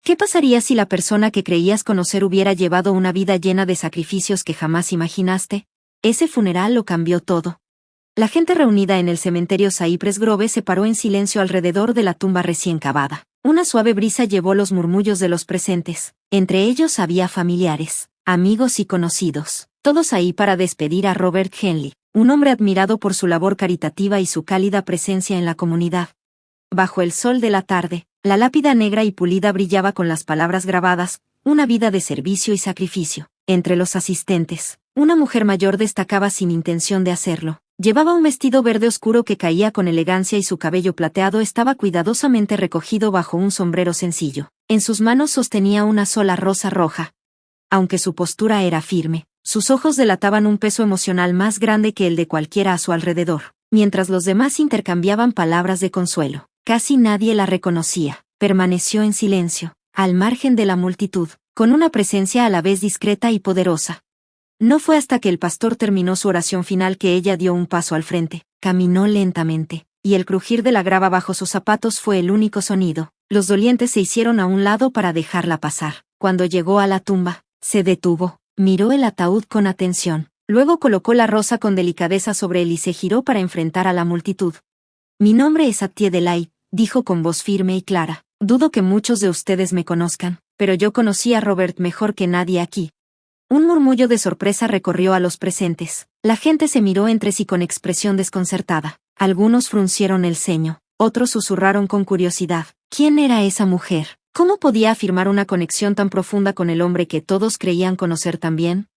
¿Qué pasaría si la persona que creías conocer hubiera llevado una vida llena de sacrificios que jamás imaginaste? Ese funeral lo cambió todo. La gente reunida en el cementerio Cypress Grove se paró en silencio alrededor de la tumba recién cavada. Una suave brisa llevó los murmullos de los presentes. Entre ellos había familiares, amigos y conocidos, todos ahí para despedir a Robert Henley, un hombre admirado por su labor caritativa y su cálida presencia en la comunidad. Bajo el sol de la tarde, la lápida negra y pulida brillaba con las palabras grabadas, una vida de servicio y sacrificio. Entre los asistentes, una mujer mayor destacaba sin intención de hacerlo. Llevaba un vestido verde oscuro que caía con elegancia y su cabello plateado estaba cuidadosamente recogido bajo un sombrero sencillo. En sus manos sostenía una sola rosa roja. Aunque su postura era firme, sus ojos delataban un peso emocional más grande que el de cualquiera a su alrededor. Mientras los demás intercambiaban palabras de consuelo, casi nadie la reconocía. Permaneció en silencio, al margen de la multitud, con una presencia a la vez discreta y poderosa. No fue hasta que el pastor terminó su oración final que ella dio un paso al frente, caminó lentamente, y el crujir de la grava bajo sus zapatos fue el único sonido. Los dolientes se hicieron a un lado para dejarla pasar. Cuando llegó a la tumba, se detuvo, miró el ataúd con atención, luego colocó la rosa con delicadeza sobre él y se giró para enfrentar a la multitud. «Mi nombre es Attie Delay», dijo con voz firme y clara. «Dudo que muchos de ustedes me conozcan, pero yo conocí a Robert mejor que nadie aquí». Un murmullo de sorpresa recorrió a los presentes. La gente se miró entre sí con expresión desconcertada. Algunos fruncieron el ceño, otros susurraron con curiosidad. ¿Quién era esa mujer? ¿Cómo podía afirmar una conexión tan profunda con el hombre que todos creían conocer tan bien?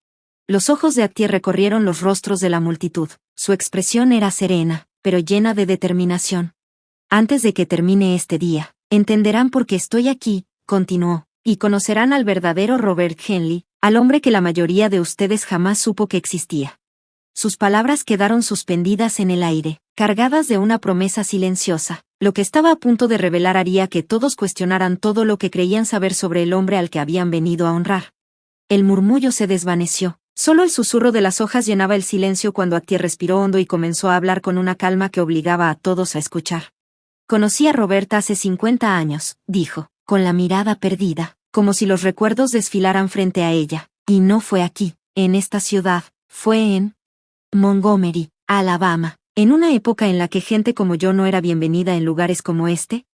Los ojos de Attie recorrieron los rostros de la multitud. Su expresión era serena, pero llena de determinación. «Antes de que termine este día, entenderán por qué estoy aquí», continuó, «y conocerán al verdadero Robert Henley, al hombre que la mayoría de ustedes jamás supo que existía». Sus palabras quedaron suspendidas en el aire, cargadas de una promesa silenciosa. Lo que estaba a punto de revelar haría que todos cuestionaran todo lo que creían saber sobre el hombre al que habían venido a honrar. El murmullo se desvaneció. Solo el susurro de las hojas llenaba el silencio cuando Attie respiró hondo y comenzó a hablar con una calma que obligaba a todos a escuchar. «Conocí a Roberta hace 50 años», dijo, con la mirada perdida, como si los recuerdos desfilaran frente a ella. «Y no fue aquí, en esta ciudad, fue en Montgomery, Alabama, en una época en la que gente como yo no era bienvenida en lugares como este».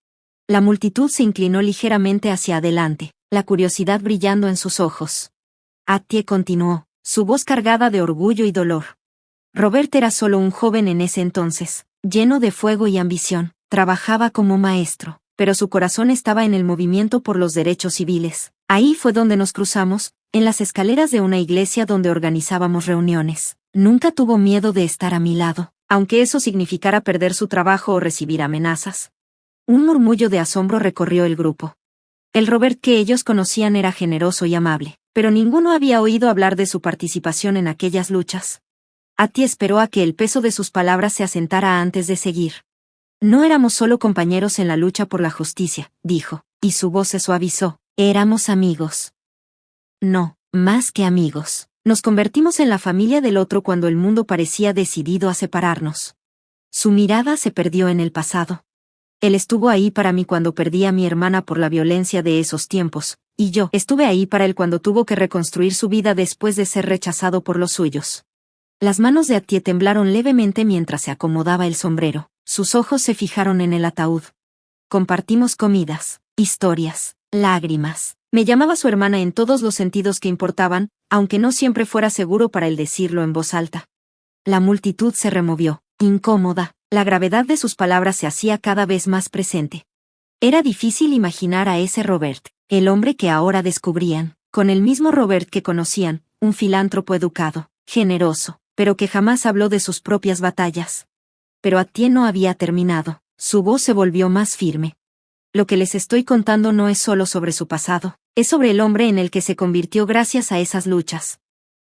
La multitud se inclinó ligeramente hacia adelante, la curiosidad brillando en sus ojos. Attie continuó, su voz cargada de orgullo y dolor. «Robert era solo un joven en ese entonces, lleno de fuego y ambición. Trabajaba como maestro, pero su corazón estaba en el movimiento por los derechos civiles. Ahí fue donde nos cruzamos, en las escaleras de una iglesia donde organizábamos reuniones. Nunca tuvo miedo de estar a mi lado, aunque eso significara perder su trabajo o recibir amenazas». Un murmullo de asombro recorrió el grupo. El Robert que ellos conocían era generoso y amable, pero ninguno había oído hablar de su participación en aquellas luchas. Attie esperó a que el peso de sus palabras se asentara antes de seguir. «No éramos solo compañeros en la lucha por la justicia», dijo, y su voz se suavizó. «Éramos amigos. No, más que amigos. Nos convertimos en la familia del otro cuando el mundo parecía decidido a separarnos». Su mirada se perdió en el pasado. «Él estuvo ahí para mí cuando perdí a mi hermana por la violencia de esos tiempos, y yo estuve ahí para él cuando tuvo que reconstruir su vida después de ser rechazado por los suyos». Las manos de Attie temblaron levemente mientras se acomodaba el sombrero. Sus ojos se fijaron en el ataúd. «Compartimos comidas, historias, lágrimas». Me llamaba su hermana en todos los sentidos que importaban, aunque no siempre fuera seguro para él decirlo en voz alta. La multitud se removió, incómoda. La gravedad de sus palabras se hacía cada vez más presente. Era difícil imaginar a ese Robert, el hombre que ahora descubrían, con el mismo Robert que conocían, un filántropo educado, generoso, pero que jamás habló de sus propias batallas. Pero Attie no había terminado. Su voz se volvió más firme. «Lo que les estoy contando no es solo sobre su pasado, es sobre el hombre en el que se convirtió gracias a esas luchas».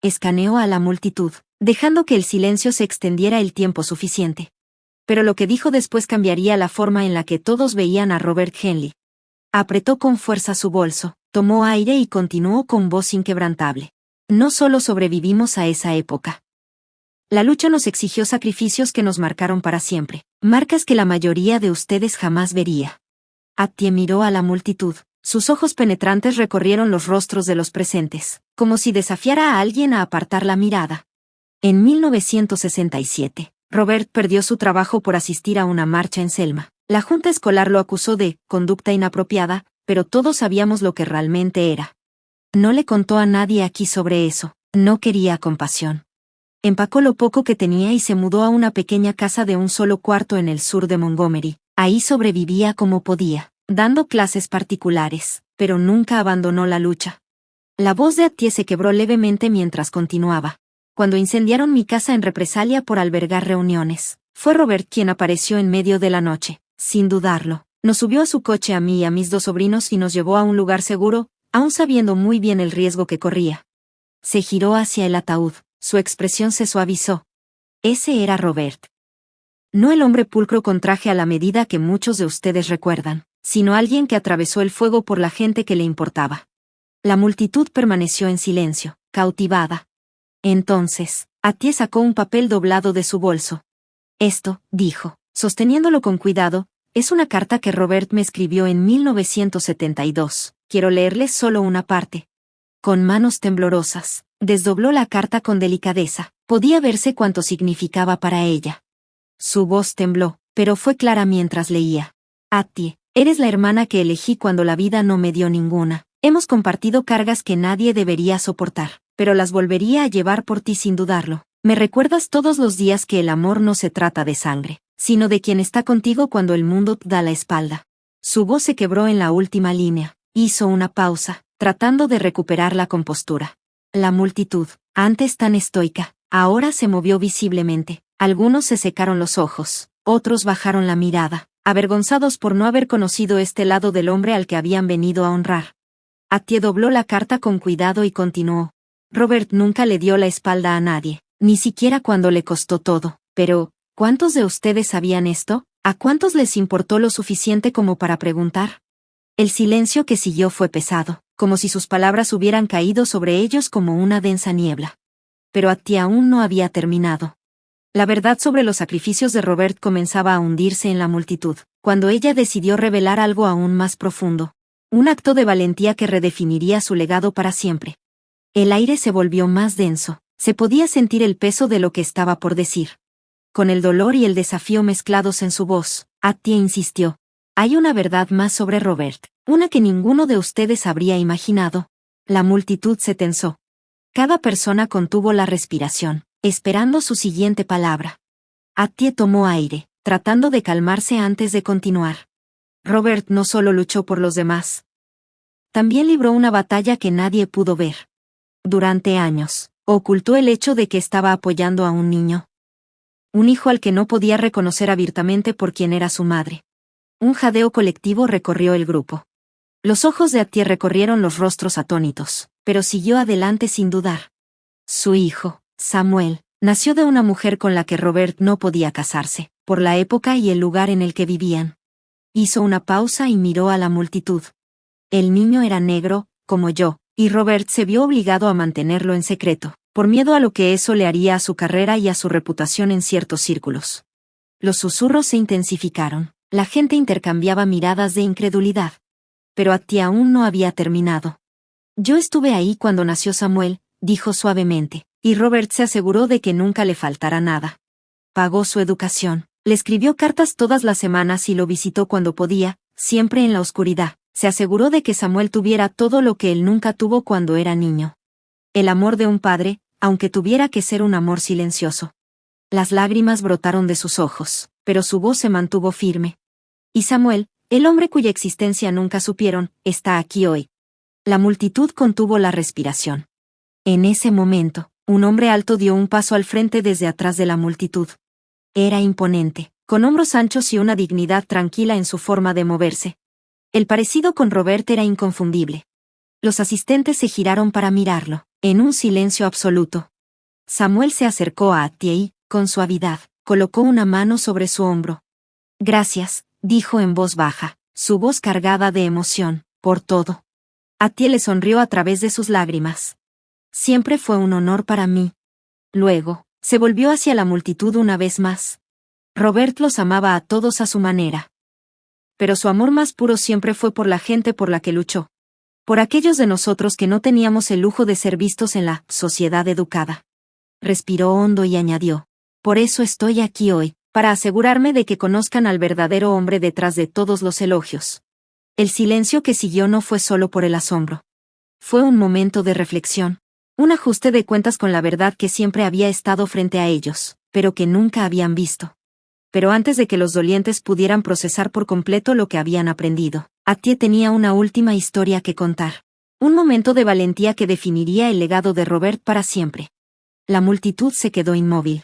Escaneó a la multitud, dejando que el silencio se extendiera el tiempo suficiente. Pero lo que dijo después cambiaría la forma en la que todos veían a Robert Henley. Apretó con fuerza su bolso, tomó aire y continuó con voz inquebrantable. «No solo sobrevivimos a esa época. La lucha nos exigió sacrificios que nos marcaron para siempre, marcas que la mayoría de ustedes jamás vería». Attie miró a la multitud. Sus ojos penetrantes recorrieron los rostros de los presentes, como si desafiara a alguien a apartar la mirada. En 1967, Robert perdió su trabajo por asistir a una marcha en Selma. La junta escolar lo acusó de conducta inapropiada, pero todos sabíamos lo que realmente era. No le contó a nadie aquí sobre eso, no quería compasión. Empacó lo poco que tenía y se mudó a una pequeña casa de un solo cuarto en el sur de Montgomery. Ahí sobrevivía como podía, dando clases particulares, pero nunca abandonó la lucha. La voz de Attie se quebró levemente mientras continuaba. Cuando incendiaron mi casa en represalia por albergar reuniones, fue Robert quien apareció en medio de la noche, sin dudarlo. Nos subió a su coche a mí y a mis dos sobrinos y nos llevó a un lugar seguro, aún sabiendo muy bien el riesgo que corría. Se giró hacia el ataúd, su expresión se suavizó. Ese era Robert. No el hombre pulcro con traje a la medida que muchos de ustedes recuerdan, sino alguien que atravesó el fuego por la gente que le importaba. La multitud permaneció en silencio, cautivada. Entonces, Attie sacó un papel doblado de su bolso. Esto, dijo, sosteniéndolo con cuidado, es una carta que Robert me escribió en 1972. Quiero leerles solo una parte. Con manos temblorosas, desdobló la carta con delicadeza. Podía verse cuánto significaba para ella. Su voz tembló, pero fue clara mientras leía. Attie, eres la hermana que elegí cuando la vida no me dio ninguna. Hemos compartido cargas que nadie debería soportar, pero las volvería a llevar por ti sin dudarlo. Me recuerdas todos los días que el amor no se trata de sangre, sino de quien está contigo cuando el mundo te da la espalda. Su voz se quebró en la última línea. Hizo una pausa, tratando de recuperar la compostura. La multitud, antes tan estoica, ahora se movió visiblemente. Algunos se secaron los ojos, otros bajaron la mirada, avergonzados por no haber conocido este lado del hombre al que habían venido a honrar. Attie dobló la carta con cuidado y continuó. Robert nunca le dio la espalda a nadie, ni siquiera cuando le costó todo. Pero, ¿cuántos de ustedes sabían esto? ¿A cuántos les importó lo suficiente como para preguntar? El silencio que siguió fue pesado, como si sus palabras hubieran caído sobre ellos como una densa niebla. Pero Attie aún no había terminado. La verdad sobre los sacrificios de Robert comenzaba a hundirse en la multitud, cuando ella decidió revelar algo aún más profundo. Un acto de valentía que redefiniría su legado para siempre. El aire se volvió más denso, se podía sentir el peso de lo que estaba por decir. Con el dolor y el desafío mezclados en su voz, Attie insistió. Hay una verdad más sobre Robert, una que ninguno de ustedes habría imaginado. La multitud se tensó. Cada persona contuvo la respiración, esperando su siguiente palabra. Attie tomó aire, tratando de calmarse antes de continuar. Robert no solo luchó por los demás. También libró una batalla que nadie pudo ver. Durante años, ocultó el hecho de que estaba apoyando a un niño. Un hijo al que no podía reconocer abiertamente por quien era su madre. Un jadeo colectivo recorrió el grupo. Los ojos de Attie recorrieron los rostros atónitos, pero siguió adelante sin dudar. Su hijo, Samuel, nació de una mujer con la que Robert no podía casarse, por la época y el lugar en el que vivían. Hizo una pausa y miró a la multitud. El niño era negro, como yo, y Robert se vio obligado a mantenerlo en secreto, por miedo a lo que eso le haría a su carrera y a su reputación en ciertos círculos. Los susurros se intensificaron, la gente intercambiaba miradas de incredulidad. Pero Attie aún no había terminado. Yo estuve ahí cuando nació Samuel, dijo suavemente, y Robert se aseguró de que nunca le faltara nada. Pagó su educación, le escribió cartas todas las semanas y lo visitó cuando podía, siempre en la oscuridad. Se aseguró de que Samuel tuviera todo lo que él nunca tuvo cuando era niño. El amor de un padre, aunque tuviera que ser un amor silencioso. Las lágrimas brotaron de sus ojos, pero su voz se mantuvo firme. Y Samuel, el hombre cuya existencia nunca supieron, está aquí hoy. La multitud contuvo la respiración. En ese momento, un hombre alto dio un paso al frente desde atrás de la multitud. Era imponente, con hombros anchos y una dignidad tranquila en su forma de moverse. El parecido con Robert era inconfundible. Los asistentes se giraron para mirarlo, en un silencio absoluto. Samuel se acercó a Attie y, con suavidad, colocó una mano sobre su hombro. Gracias, dijo en voz baja, su voz cargada de emoción, por todo. Attie le sonrió a través de sus lágrimas. Siempre fue un honor para mí. Luego, se volvió hacia la multitud una vez más. Robert los amaba a todos a su manera. pero su amor más puro siempre fue por la gente por la que luchó. Por aquellos de nosotros que no teníamos el lujo de ser vistos en la sociedad educada. Respiró hondo y añadió: por eso estoy aquí hoy, para asegurarme de que conozcan al verdadero hombre detrás de todos los elogios. El silencio que siguió no fue solo por el asombro. Fue un momento de reflexión. Un ajuste de cuentas con la verdad que siempre había estado frente a ellos, pero que nunca habían visto. Pero antes de que los dolientes pudieran procesar por completo lo que habían aprendido, Atie tenía una última historia que contar. Un momento de valentía que definiría el legado de Robert para siempre. La multitud se quedó inmóvil.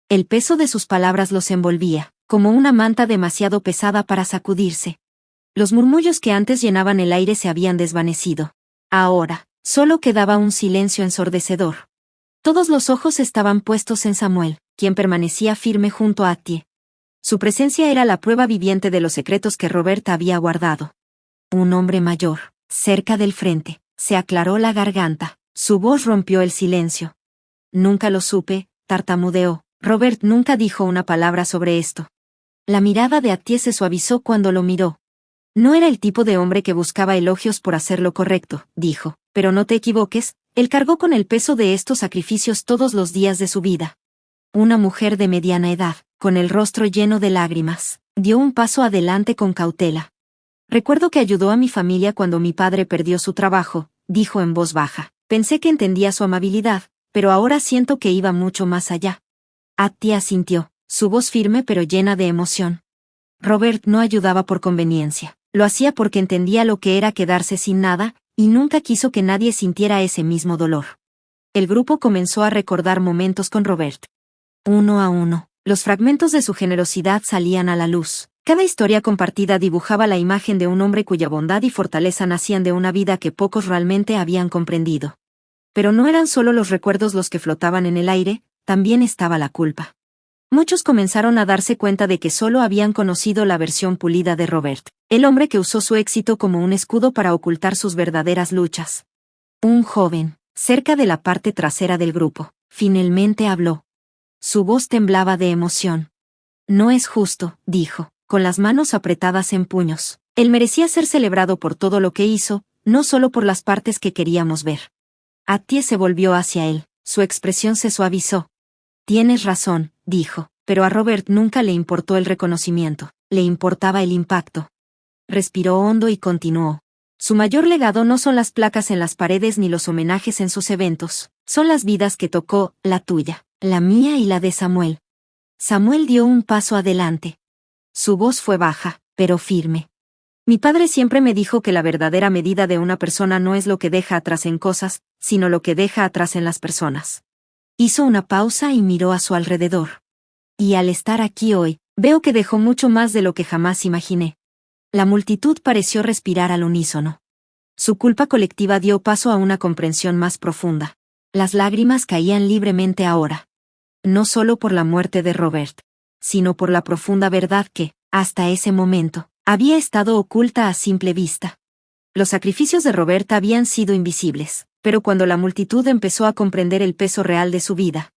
El peso de sus palabras los envolvía, como una manta demasiado pesada para sacudirse. Los murmullos que antes llenaban el aire se habían desvanecido. Ahora, solo quedaba un silencio ensordecedor. Todos los ojos estaban puestos en Samuel, quien permanecía firme junto a Atie. Su presencia era la prueba viviente de los secretos que Robert había guardado. Un hombre mayor, cerca del frente, se aclaró la garganta. Su voz rompió el silencio. Nunca lo supe, tartamudeó. Robert nunca dijo una palabra sobre esto. La mirada de Atie se suavizó cuando lo miró. No era el tipo de hombre que buscaba elogios por hacer lo correcto, dijo, pero no te equivoques, él cargó con el peso de estos sacrificios todos los días de su vida. Una mujer de mediana edad, con el rostro lleno de lágrimas, dio un paso adelante con cautela. Recuerdo que ayudó a mi familia cuando mi padre perdió su trabajo, dijo en voz baja. Pensé que entendía su amabilidad, pero ahora siento que iba mucho más allá. Atie asintió, su voz firme pero llena de emoción. Robert no ayudaba por conveniencia, lo hacía porque entendía lo que era quedarse sin nada, y nunca quiso que nadie sintiera ese mismo dolor. El grupo comenzó a recordar momentos con Robert. Uno a uno, los fragmentos de su generosidad salían a la luz. Cada historia compartida dibujaba la imagen de un hombre cuya bondad y fortaleza nacían de una vida que pocos realmente habían comprendido. Pero no eran solo los recuerdos los que flotaban en el aire, también estaba la culpa. Muchos comenzaron a darse cuenta de que solo habían conocido la versión pulida de Robert, el hombre que usó su éxito como un escudo para ocultar sus verdaderas luchas. Un joven, cerca de la parte trasera del grupo, finalmente habló. Su voz temblaba de emoción. No es justo, dijo, con las manos apretadas en puños. Él merecía ser celebrado por todo lo que hizo, no solo por las partes que queríamos ver. Atie se volvió hacia él, su expresión se suavizó. Tienes razón, dijo, pero a Robert nunca le importó el reconocimiento, le importaba el impacto. Respiró hondo y continuó. Su mayor legado no son las placas en las paredes ni los homenajes en sus eventos, son las vidas que tocó, la tuya, la mía y la de Samuel. Samuel dio un paso adelante. Su voz fue baja, pero firme. Mi padre siempre me dijo que la verdadera medida de una persona no es lo que deja atrás en cosas, sino lo que deja atrás en las personas. Hizo una pausa y miró a su alrededor. Y al estar aquí hoy, veo que dejó mucho más de lo que jamás imaginé. La multitud pareció respirar al unísono. Su culpa colectiva dio paso a una comprensión más profunda. Las lágrimas caían libremente ahora. No solo por la muerte de Robert, sino por la profunda verdad que, hasta ese momento, había estado oculta a simple vista. Los sacrificios de Robert habían sido invisibles, pero cuando la multitud empezó a comprender el peso real de su vida,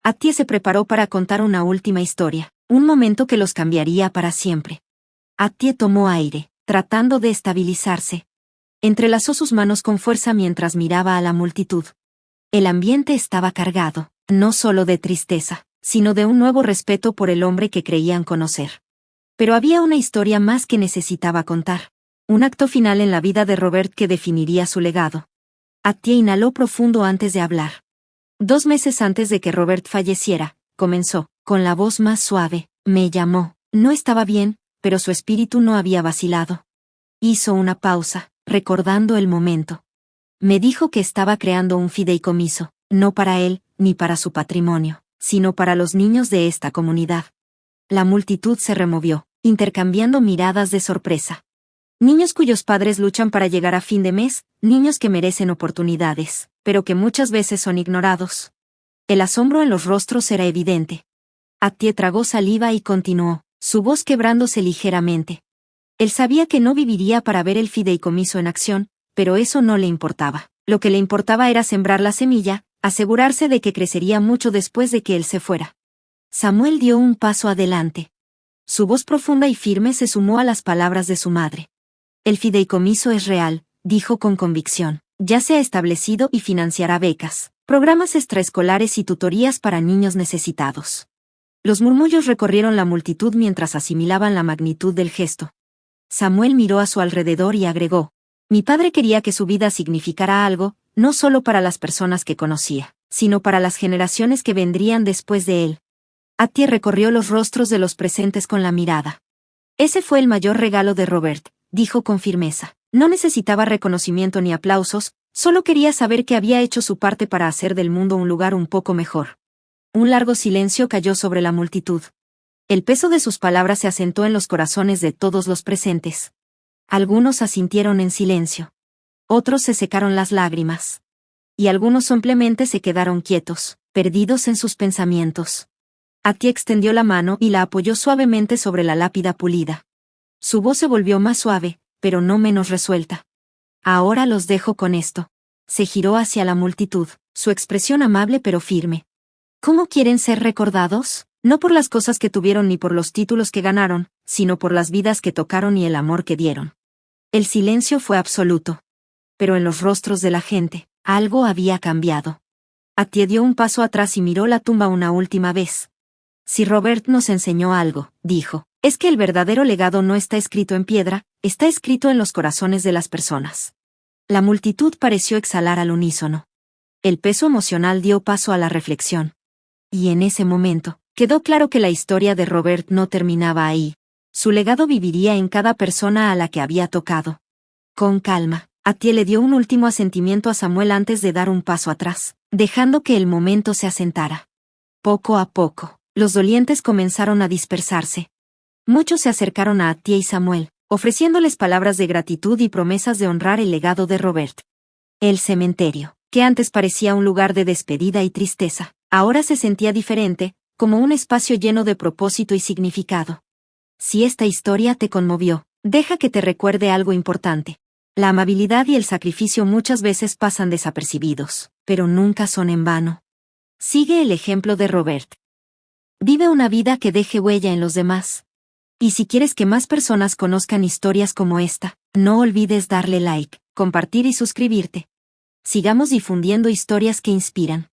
Atie se preparó para contar una última historia, un momento que los cambiaría para siempre. Atie tomó aire, tratando de estabilizarse. Entrelazó sus manos con fuerza mientras miraba a la multitud. El ambiente estaba cargado, no solo de tristeza, sino de un nuevo respeto por el hombre que creían conocer. Pero había una historia más que necesitaba contar. Un acto final en la vida de Robert que definiría su legado. Atie inhaló profundo antes de hablar. 2 meses antes de que Robert falleciera, comenzó, con la voz más suave, me llamó. No estaba bien, pero su espíritu no había vacilado. Hizo una pausa, recordando el momento. Me dijo que estaba creando un fideicomiso, no para él, ni para su patrimonio, sino para los niños de esta comunidad. La multitud se removió, intercambiando miradas de sorpresa. Niños cuyos padres luchan para llegar a fin de mes, niños que merecen oportunidades, pero que muchas veces son ignorados. El asombro en los rostros era evidente. Atie tragó saliva y continuó, su voz quebrándose ligeramente. Él sabía que no viviría para ver el fideicomiso en acción, pero eso no le importaba. Lo que le importaba era sembrar la semilla, asegurarse de que crecería mucho después de que él se fuera. Samuel dio un paso adelante. Su voz profunda y firme se sumó a las palabras de su madre. El fideicomiso es real, dijo con convicción. Ya se ha establecido y financiará becas, programas extraescolares y tutorías para niños necesitados. Los murmullos recorrieron la multitud mientras asimilaban la magnitud del gesto. Samuel miró a su alrededor y agregó: mi padre quería que su vida significara algo, no solo para las personas que conocía, sino para las generaciones que vendrían después de él. Atie recorrió los rostros de los presentes con la mirada. Ese fue el mayor regalo de Robert, dijo con firmeza. No necesitaba reconocimiento ni aplausos, solo quería saber que había hecho su parte para hacer del mundo un lugar un poco mejor. Un largo silencio cayó sobre la multitud. El peso de sus palabras se asentó en los corazones de todos los presentes. Algunos asintieron en silencio. Otros se secaron las lágrimas. Y algunos simplemente se quedaron quietos, perdidos en sus pensamientos. Atie extendió la mano y la apoyó suavemente sobre la lápida pulida. Su voz se volvió más suave, pero no menos resuelta. Ahora los dejo con esto. Se giró hacia la multitud, su expresión amable pero firme. ¿Cómo quieren ser recordados? No por las cosas que tuvieron ni por los títulos que ganaron, sino por las vidas que tocaron y el amor que dieron. El silencio fue absoluto. Pero en los rostros de la gente, algo había cambiado. Atie dio un paso atrás y miró la tumba una última vez. Si Robert nos enseñó algo, dijo, es que el verdadero legado no está escrito en piedra, está escrito en los corazones de las personas. La multitud pareció exhalar al unísono. El peso emocional dio paso a la reflexión. Y en ese momento, quedó claro que la historia de Robert no terminaba ahí. Su legado viviría en cada persona a la que había tocado. Con calma, Atie le dio un último asentimiento a Samuel antes de dar un paso atrás, dejando que el momento se asentara. Poco a poco, los dolientes comenzaron a dispersarse. Muchos se acercaron a Atie y Samuel, ofreciéndoles palabras de gratitud y promesas de honrar el legado de Robert. El cementerio, que antes parecía un lugar de despedida y tristeza, ahora se sentía diferente, como un espacio lleno de propósito y significado. Si esta historia te conmovió, deja que te recuerde algo importante. La amabilidad y el sacrificio muchas veces pasan desapercibidos, pero nunca son en vano. Sigue el ejemplo de Robert. Vive una vida que deje huella en los demás. Y si quieres que más personas conozcan historias como esta, no olvides darle like, compartir y suscribirte. Sigamos difundiendo historias que inspiran.